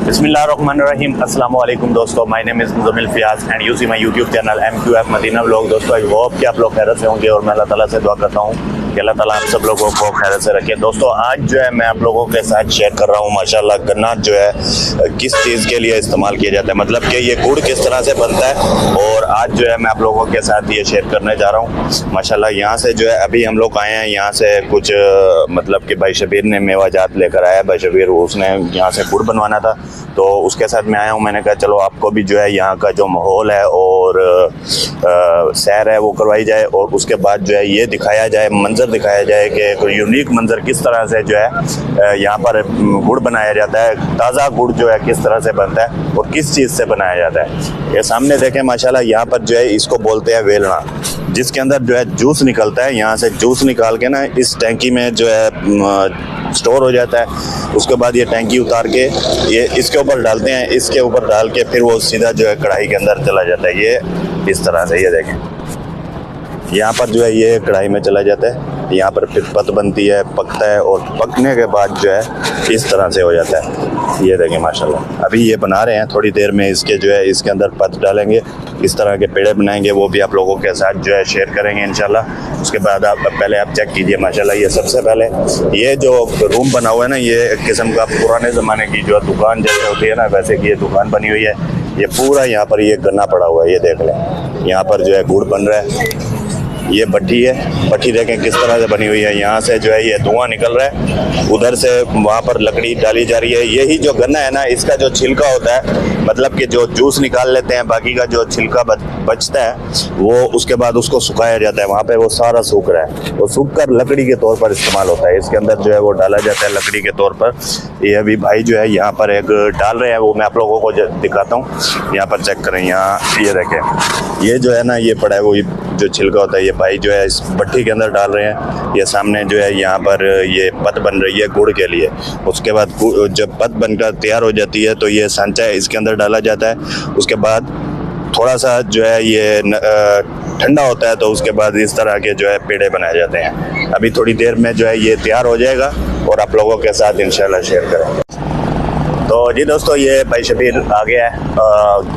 बिस्मिल्लाहिर्रहमानिर्रहीम। अस्सलाम वालेकुम दोस्तों, my name is Muzammil Fiyaz and you see my YouTube channel MQF Madina vlog. दोस्तों आई होप कि आप लोग खैरियत से होंगे और मैं अल्लाह ताला से दुआ करता हूँ कि अल्लाह ताला आप सब लोगों को खैरियत से रखे। दोस्तों आज जो है मैं आप लोगों के साथ शेयर कर रहा हूँ माशाल्लाह गन्ना जो है किस चीज़ के लिए इस्तेमाल किया जाता है, मतलब कि ये गुड़ किस तरह से बनता है। और आज जो है मैं आप लोगों के साथ ये शेयर करने जा रहा हूँ माशाल्लाह। यहाँ से जो है अभी हम लोग आए हैं, यहाँ से कुछ मतलब कि भाई शबीर ने मेवाजात लेकर आया। भाई शबीर उसने यहाँ से गुड़ बनवाना था तो उसके साथ मैं आया हूँ। मैंने कहा चलो आपको भी जो है यहाँ का जो माहौल है और सैर है वो करवाई जाए और उसके बाद जो है ये दिखाया जाए, मंजर दिखाया जाए कि कोई यूनिक मंजर किस तरह से जो है यहाँ पर गुड़ बनाया जाता है। ताज़ा गुड़ जो है किस तरह से बनता है और किस चीज़ से बनाया जाता है। ये सामने देखें माशाल्लाह, यहाँ पर जो है इसको बोलते हैं वेलना, जिसके अंदर जो है जूस निकलता है। यहाँ से जूस निकाल के ना इस टैंकी में जो है स्टोर हो जाता है। उसके बाद ये टैंकी उतार के ये इसके ऊपर डालते हैं, इसके ऊपर डाल के फिर वो सीधा जो है कढ़ाई के अंदर चला जाता है। ये इस तरह से ये देखें, यहाँ पर जो है ये कढ़ाई में चला जाता है। यहाँ पर फिर पत बनती है, पकता है और पकने के बाद जो है इस तरह से हो जाता है। ये देखें माशाल्लाह, अभी ये बना रहे हैं, थोड़ी देर में इसके जो है इसके अंदर पत डालेंगे, इस तरह के पेड़े बनाएंगे, वो भी आप लोगों के साथ जो है शेयर करेंगे इंशाल्लाह। उसके बाद आप पहले आप चेक कीजिए माशाल्लाह। ये सबसे पहले ये जो रूम बना हुआ है ना, ये एक किस्म का पुराने ज़माने की जो दुकान जैसे होती है ना, वैसे की ये दुकान बनी हुई है। ये पूरा यहाँ पर ये गन्ना पड़ा हुआ है, ये देख लें। यहाँ पर जो है गुड़ बन रहा है। ये भट्टी है, भट्टी देखें किस तरह से बनी हुई है। यहाँ से जो है ये धुआं निकल रहा है, उधर से वहाँ पर लकड़ी डाली जा रही है। यही जो गन्ना है ना, इसका जो छिलका होता है, मतलब कि जो जूस निकाल लेते हैं, बाकी का जो छिलका बचता है वो उसके बाद उसको सुखाया जाता है। वहाँ पे वो सारा सूख रहा है, वो सूख कर लकड़ी के तौर पर इस्तेमाल होता है। इसके अंदर जो है वो डाला जाता है लकड़ी के तौर पर। ये अभी भाई जो है यहाँ पर एक डाल रहे हैं, वो मैं आप लोगों को दिखाता हूँ। यहाँ पर चेक करें, यहाँ ये देखें, ये जो है ना ये पड़ा है वो जो छिलका होता है, ये भाई जो है इस भट्टी के अंदर डाल रहे हैं। ये सामने जो है यहाँ पर ये पत बन रही है गुड़ के लिए। उसके बाद जब पत बनकर तैयार हो जाती है तो ये सांचा इसके अंदर डाला जाता है। उसके बाद थोड़ा सा जो है ये ठंडा होता है तो उसके बाद इस तरह के जो है पेड़े बनाए जाते हैं। अभी थोड़ी देर में जो है ये तैयार हो जाएगा और आप लोगों के साथ इंशाल्लाह शेयर करेंगे। तो जी दोस्तों, ये भाई शबीर आ गया है।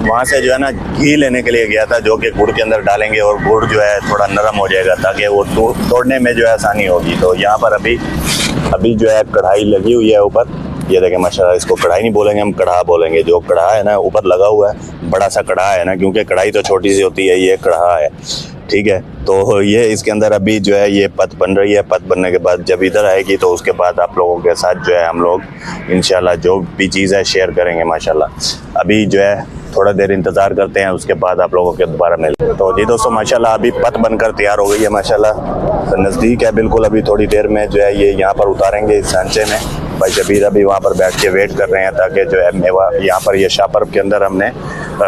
वहाँ से जो है ना घी लेने के लिए गया था, जो कि गुड़ के अंदर डालेंगे और गुड़ जो है थोड़ा नरम हो जाएगा ताकि वो तोड़ने में जो है आसानी होगी। तो यहाँ पर अभी जो है कढ़ाई लगी हुई है ऊपर। ये देखें माशाल्लाह, इसको कढ़ाई नहीं बोलेंगे, हम कढ़ा बोलेंगे। जो कढ़ा है ना ऊपर लगा हुआ है, बड़ा सा कढ़ा है ना, क्योंकि कढ़ाई तो छोटी सी होती है, ये कढ़ा है, ठीक है। तो ये इसके अंदर अभी जो है ये पत बन रही है। पत बनने के बाद जब इधर आएगी तो उसके बाद आप लोगों के साथ जो है हम लोग इंशाल्लाह जो भी चीज़ है शेयर करेंगे माशाल्लाह। अभी जो है थोड़ा देर इंतज़ार करते हैं, उसके बाद आप लोगों के दोबारा मिलते। तो जी दोस्तों माशाल्लाह, अभी पत बनकर तैयार हो गई है माशाल्लाह, तो नज़दीक है बिल्कुल। अभी थोड़ी देर में जो है ये यहाँ पर उतारेंगे इस सांचे में। भाई शबीर अभी वहाँ पर बैठ के वेट कर रहे हैं ताकि जो है मेवा यहाँ पर ये शापर के अंदर हमने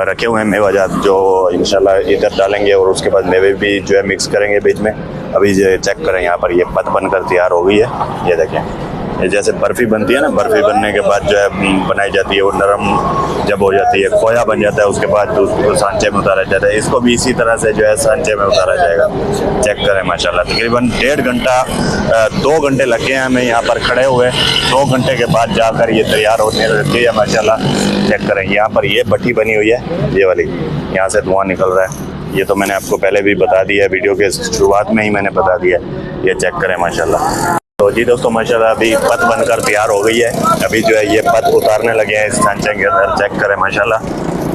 रखे हुए हैं मेवाजात, जो इंशाल्लाह इधर डालेंगे और उसके बाद मेवे भी जो है मिक्स करेंगे बीच में। अभी जो चेक करें, यहाँ पर ये पत बनकर तैयार हो गई है। ये देखें, ये जैसे बर्फ़ी बनती है ना, बर्फ़ी बनने के बाद जो है बनाई जाती है, वो नरम जब हो जाती है, खोया बन जाता है, उसके बाद उसको सांचे में उतारा जाता है। इसको भी इसी तरह से जो है सांचे में उतारा जाएगा। चेक करें माशाल्लाह, तकरीबन 1.5 घंटा 2 घंटे लग गए हैं हमें यहाँ पर खड़े हुए। 2 घंटे के बाद जाकर ये तैयार होने लगती है माशाल्लाह। चेक करें, यहाँ पर ये भट्टी बनी हुई है, ये वाली, यहाँ से धुआं निकल रहा है। ये तो मैंने आपको पहले भी बता दिया है, वीडियो के शुरुआत में ही मैंने बता दिया। ये चेक करें माशाल्लाह। तो जी दोस्तों माशाल्लाह, अभी पत बनकर तैयार हो गई है। अभी जो है ये पत उतारने लगे हैं इस सांचे के अंदर। चेक करें माशाल्लाह,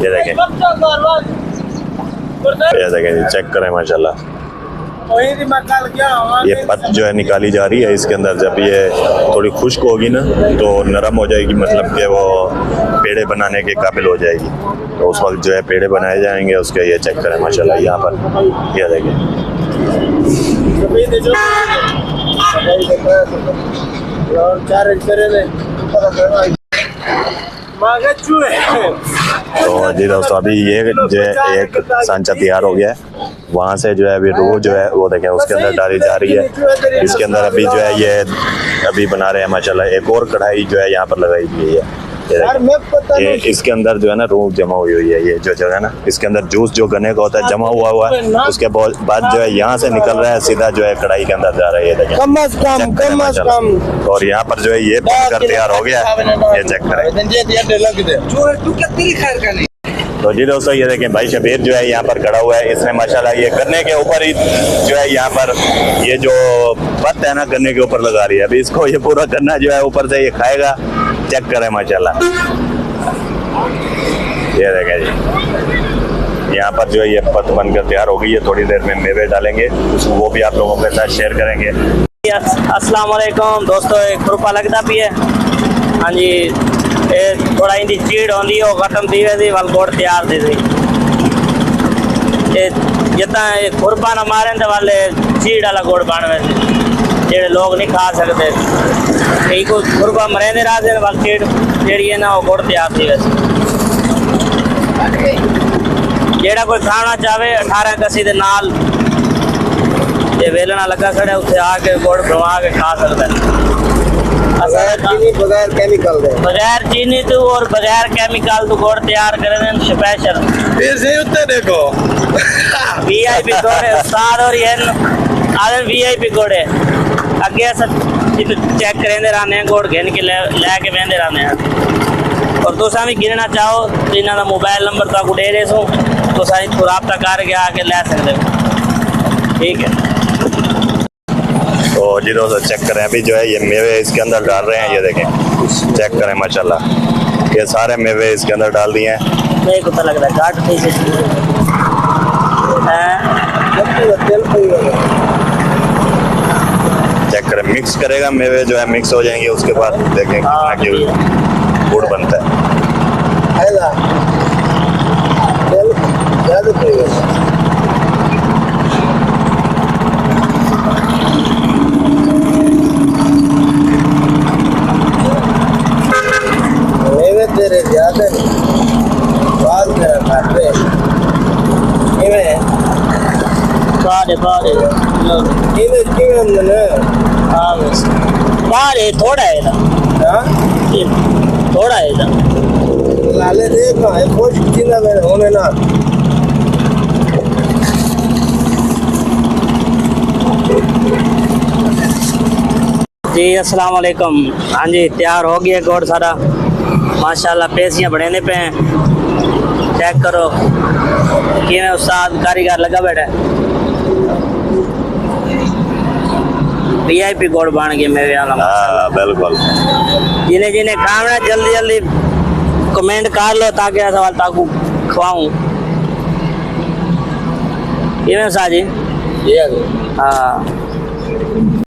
ये देखें, ये देखें, चेक करें माशाल्लाह। ये पत जो है निकाली जा रही है इसके अंदर। जब ये थोड़ी खुश्क होगी ना तो नरम हो जाएगी, मतलब कि वो पेड़े बनाने के काबिल हो जाएगी। तो उस वक्त जो है पेड़े बनाए जाएंगे उसके। ये चेक करें माशाल्लाह, यहाँ पर ये देखें। तो जी दोस्तों, अभी ये जो है एक सांचा तैयार हो गया है। वहाँ से जो है अभी रूह जो है वो देखें उसके अंदर डाली जा रही है। इसके अंदर अभी जो है ये अभी बना रहे हैं माशाल्लाह। एक और कढ़ाई जो है यहाँ पर लगाई गई है। ये यार मैं पता ये नहीं इसके अंदर जो है ना रूह जमा हुई हुई है, ये जो जगह है ना इसके अंदर जूस जो गन्ने का होता है जमा हुआ है, उसके बाद जो है यहाँ से निकल रहा है सीधा जो है कढ़ाई के अंदर जा रहा है। ये देखें कम अज कम चेक करें कम अज माशाल्लाह। कम और यहाँ पर जो है ये बनकर तैयार हो गया है, ये चेक करें। जो तू क्या तेरी खैर का नहीं। तो जी दोस्तों ये देखें भाई शबीर जो है यहाँ पर खड़ा हुआ है, इसने माशाल्लाह ये गन्ने के ऊपर ही जो है यहाँ पर ये जो पत्त है ना गन्ने के ऊपर लगा रही है। अभी इसको ये पूरा गन्ना जो है ऊपर से ये खाएगा, चेक करें माशाल्लाह। ये देखें जी यहाँ पर जो है ये पत्त बनकर तैयार हो गई है, थोड़ी देर में मेवे डालेंगे वो भी आप लोगों के साथ शेयर करेंगे। अस्सलाम वालेकुम दोस्तों, एक खुरपा लगता भी है। हाँ जी, ये थोड़ा इंदी चीड़ होंदी वो खत्म थी वैसी वाल गोड़ तैयार थी ये जितना खुरपा ना मारे तो वाले चीड़ वाला गोड़ बन वैसे जेड़े लोग नहीं खा सकते। कई को खुरपा मरेंदे रहा वाल चीड़ जेड़ी है ना वो गोड़ तैयार थी वैसे। जेड़ा कोई खाना चाहे 18 कसी दे नाल ये वेलना लगा खड़ा उसे आके गोड़ भरवा के खा सकता है। बगैर केमिकल दे, बगैर चीनी तो और बगैर केमिकल तो गोड़ तैयार करे देन स्पेशल। फिर से उत्ते देखो वीआईपी गोड़े उस्ताद और ये आदर वीआईपी गोड़े अगे सब चेक करेंदे रहने गोड़ घेन के लेके वेंदे रहने हैं। और तुसा भी गिनना चाहो तो इन्हां दा मोबाइल नंबर तो दे दे सो तो सारी राब्ता करके आके ले सकते हो, ठीक है। तो जी दोस्तों चेक करें अभी जो है ये मेवे इसके अंदर डाल रहे हैं, ये देखें चेक करें माशाल्लाह ये सारे मेवे इसके अंदर डाल दिए हैं। मेरे को तो लग रहा है काट नहीं सकती चेक करें मिक्स करेगा, मेवे जो है मिक्स हो जाएंगे, उसके बाद देखें कितना कि गुड़ बनता है। तेरे ज्यादा बाल मेरा काटे बारे बारे हाँ बस बारे थोड़ा है ना, ये थोड़ा है ना लाले देखा है कुछ जिंदा में होने ना। जी अस्सलाम वालेकुम। हाँ जी तैयार हो गया गोड़ सारा माशाल्लाह, पेशियाँ बढ़ने पे हैं। चेक करो कि मैं उस्ताद कारीगर लगा बैठा है। वीआईपी गोड़ बन गए मेरे वाला। हाँ बिल्कुल, जिन्हें जिन्हें खाना जल्दी जल्दी कमेंट कर लो ताकि सवाल ताकू खवाऊं। ये मैं साजी हाँ